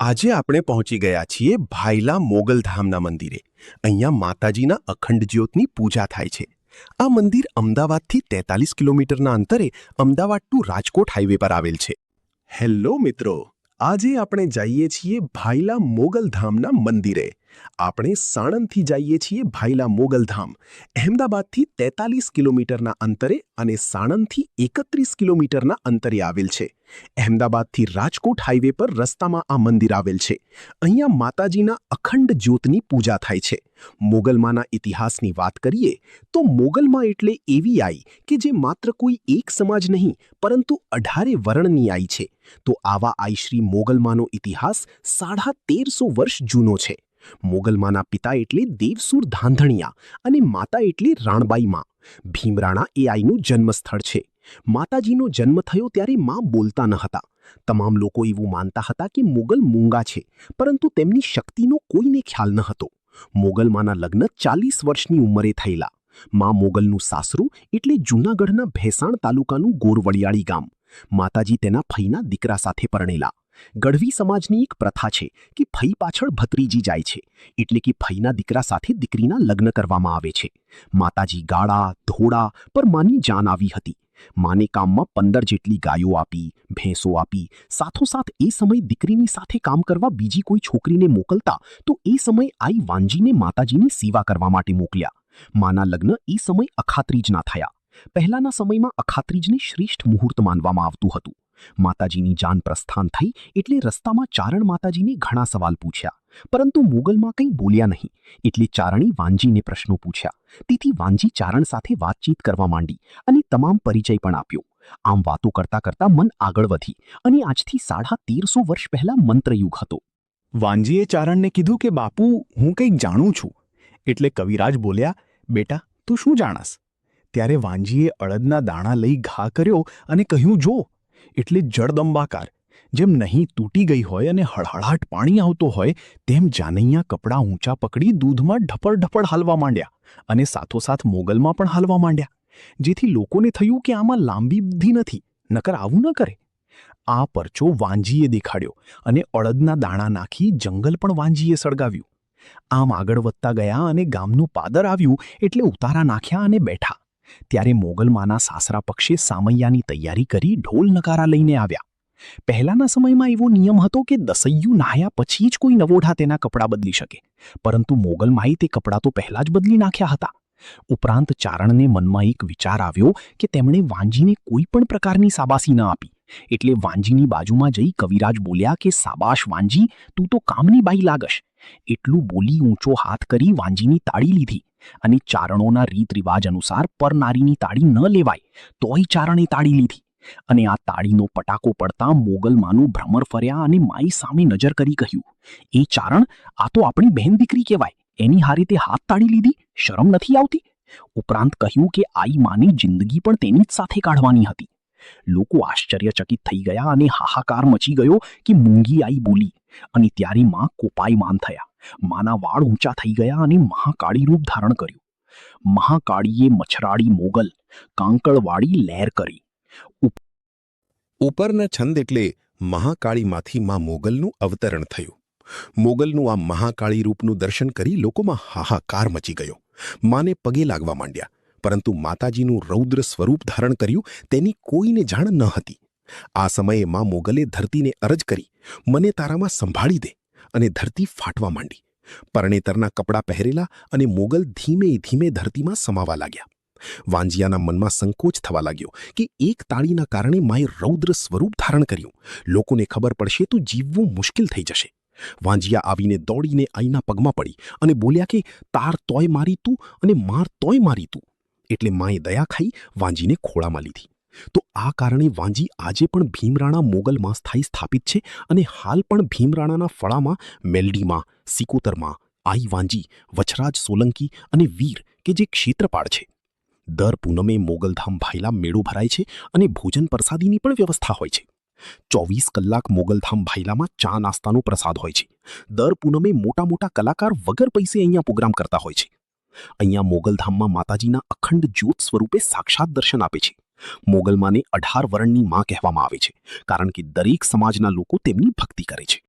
આજે આપણે પહોંચી ગયા છીએ ભાયલા મોગલધામના મંદિરે. અહીંયા માતાજીના અખંડ જ્યોતની પૂજા થાય છે. આ મંદિર અમદાવાદથી 43 કિલોમીટરના અંતરે અમદાવાદ ટુ રાજકોટ હાઈવે પર આવેલ છે. હેલો મિત્રો, આજે આપણે જઈએ છીએ ભાયલા મોગલધામના મંદિરે. આપણે સાણંદથી જઈએ છીએ ભાયલા મોગલધામ. અહેમદાબાદથી 43 કિલોમીટરના અંતરે અને સાણંદથી 31 કિલોમીટરના અંતરે આવેલ છે. અહેમદાબાદથી રાજકોટ હાઈવે પર રસ્તામાં આ મંદિર આવેલ છે. અહીંયા માતાજીના અખંડ જ્યોતની પૂજા થાય છે. મોગલમાના ઇતિહાસની વાત કરીએ તો મોગલમાં એટલે એવી આઈ કે જે માત્ર કોઈ એક સમાજ નહીં પરંતુ 18 વર્ણની આઈ છે. તો આવા આઈ શ્રી મોગલમાનો ઇતિહાસ 1350 વર્ષ જૂનો છે. મોગલમાના પિતા એટલે દેવસુર ધાંધણિયા અને માતા એટલે રાણબાઈમાં. ભીમરાણા એ આઈનું જન્મસ્થળ છે. માતાજીનો જન્મ થયો ત્યારે માં બોલતા ન હતા. તમામ લોકો એવું માનતા હતા કે મોગલ મૂંગા છે, પરંતુ તેમની શક્તિનો કોઈને ખ્યાલ ન હતો. મોગલમાના લગ્ન 40 વર્ષની ઉંમરે થયેલા. માં મોગલનું સાસરું એટલે જૂનાગઢના ભેસાણ તાલુકાનું ગોરવળિયાળી ગામ. માતાજી તેના ફઈના દીકરા સાથે પરણેલા. ગઢવી સમાજની એક પ્રથા છે કે ફઈ પાછળ ભત્રીજી જાય છે, એટલે કે ફઈના દીકરા સાથે દીકરીના લગ્ન કરવામાં આવે છે. માતાજી ગાળા ધોળા પર માની જાન આવી હતી. માને કામમાં 15 જેટલી ગાયો આપી, ભેંસો આપી. સાથોસાથ એ સમય દીકરીની સાથે કામ કરવા બીજી કોઈ છોકરીને મોકલતા તો એ સમય આઈ વાંજીને માતાજીની સેવા કરવા માટે મોકલ્યા. માના લગ્ન એ સમય અખાત્રીજના થયા. પહેલાના સમયમાં અખાત્રીજને શ્રેષ્ઠ મુહૂર્ત માનવામાં આવતું હતું. માતાજીની જાન પ્રસ્થાન થઈ એટલે રસ્તામાં ચારણ માતાજીને ઘણા સવાલ પૂછ્યા, પરંતુ મોગલમાં કંઈ બોલ્યા નહીં. એટલે ચારણે વાંજીને પ્રશ્નો પૂછ્યા. તેથી વાંજી ચારણ સાથે વાતચીત કરવા માંડી અને તમામ પરિચય પણ આપ્યો. આમ વાતો કરતા કરતા મન આગળ વધી અને આજથી 1350 વર્ષ પહેલા મંત્રયુગ હતો. વાંજીએ ચારણને કીધું કે બાપુ, હું કંઈક જાણું છું. એટલે કવિરાજ બોલ્યા, બેટા તું શું જાણસ? ત્યારે વાંજીએ અડદના દાણા લઈ ઘા કર્યો અને કહ્યું, જો એટલે જળદંબાકાર, જેમ નહીં તૂટી ગઈ હોય અને હળહળાટ પાણી આવતો હોય તેમ જાનૈયા કપડાં ઊંચા પકડી દૂધમાં ઢપડ ઢપડ હાલવા માંડ્યા અને સાથોસાથ મોગલમાં પણ હાલવા માંડ્યા, જેથી લોકોને થયું કે આમાં લાંબી બુદ્ધિ નથી, નકર આવું ન કરે. આ પરચો વાંજીએ દેખાડ્યો અને અડદના દાણા નાખી જંગલ પણ વાંજીએ સળગાવ્યું. આમ આગળ વધતા ગયા અને ગામનું પાદર આવ્યું એટલે ઉતારા નાખ્યા અને બેઠા. ત્યારે મોગલમાના સાસરા પક્ષે સામૈયાની તૈયારી કરી ઢોલ નગારા લઈને આવ્યા. પહેલાના સમયમાં એવો નિયમ હતો કે દસૈયું નાહ્યા પછી જ કોઈ નવોઢા તેના કપડાં બદલી શકે, પરંતુ મોગલમાએ તે કપડાં તો પહેલા જ બદલી નાખ્યા હતા. ઉપરાંત ચારણને મનમાં એક વિચાર આવ્યો કે તેમણે વાંજીને કોઈ પણ પ્રકારની સાબાસી ન આપી. એટલે વાંજીની બાજુમાં જઈ કવિરાજ બોલ્યા કે સાબાશ વાંજી, તું તો કામની બાઈ લાગશ. એટલું બોલી ઊંચો હાથ કરી વાંજીની તાળી લીધી અને ચારણોના રીત રિવાજ અનુસાર પરનારીની તાળી ન લેવાય તોય ચારણે તાળી લીધી. અને આ તાળીનો પટાકો પડતા મોગલમાનું ભ્રમર ફર્યા અને માઈ સામે નજર કરી કહ્યું, એ ચારણ, આ તો આપણી બહેન દીકરી કહેવાય, એની હારે તે હાથ તાળી લીધી, શરમ નથી આવતી? ઉપરાંત કહ્યું કે આઈ માની જિંદગી પણ તેની જ સાથે કાઢવાની હતી. લોકો આશ્ચર્યચકિત થઈ ગયા અને હાહાકાર મચી ગયો કે મૂંગી આઈ બોલી. અને ત્યારે માં કોપાયમાન થયા. માના વાળ ઊંચા થઈ ગયા અને મહાકાળી રૂપ ધારણ કર્યું. મહાકાળીએ મછરાળી મોગલ કાંકળવાળી લહેર કરી. ઉપરના છંદ એટલે મહાકાળીમાંથી માં મોગલનું અવતરણ થયું. મોગલનું આ મહાકાળી રૂપનું દર્શન કરી લોકોમાં હાહાકાર મચી ગયો. માને પગે લાગવા માંડ્યા, પરંતુ માતાજીનું રૌદ્ર સ્વરૂપ ધારણ કર્યું તેની કોઈને જાણ ન હતી. આ સમયે માં મોગલે ધરતીને અરજ કરી, મને તારામાં સંભાળી દે, અને ધરતી ફાટવા માંડી. પરણેતરના કપડાં પહેરેલા અને મોગલ ધીમે ધીમે ધરતીમાં સમાવા લાગ્યા. વાંજિયાના મનમાં સંકોચ થવા લાગ્યો કે એક તાળીના કારણે માએ રૌદ્ર સ્વરૂપ ધારણ કર્યું. લોકોને ખબર પડશે તો જીવવું મુશ્કેલ થઈ જશે. વાંજિયા આવીને દોડીને આઈના પગમાં પડી અને બોલ્યા કે તાર તોય મારી તું અને માર તોય મારી તું. એટલે માએ દયા ખાઈ વાંજીને ખોળામાં લીધી. તો આ કારણે વાંજી આજે પણ ભીમરાણા મોગલમાં સ્થાપિત છે અને હાલ પણ ભીમરાણાના ફળામાં, મેલડીમાં, સિકોતરમાં આઈ વાંજી, વછરાજ સોલંકી અને વીર કે જે ક્ષેત્રપાળ છે. દર પૂનમે મોગલધામ ભાયલા મેળો ભરાય છે અને ભોજન પ્રસાદીની પણ વ્યવસ્થા હોય છે. 24 કલાક મોગલધામ ભાયલામાં ચા નાસ્તાનો પ્રસાદ હોય છે. દર પૂનમે મોટા મોટા કલાકાર વગર પૈસે અહીંયા પ્રોગ્રામ કરતા હોય છે. અહીંયા મોગલધામમાં માતાજીના અખંડ જ્યોત સ્વરૂપે સાક્ષાત દર્શન આપે છે. મોગલમાને 18 વર્ણની માં કહેવામાં આવે છે, કારણ કે દરેક સમાજના લોકો તેમની ભક્તિ કરે છે.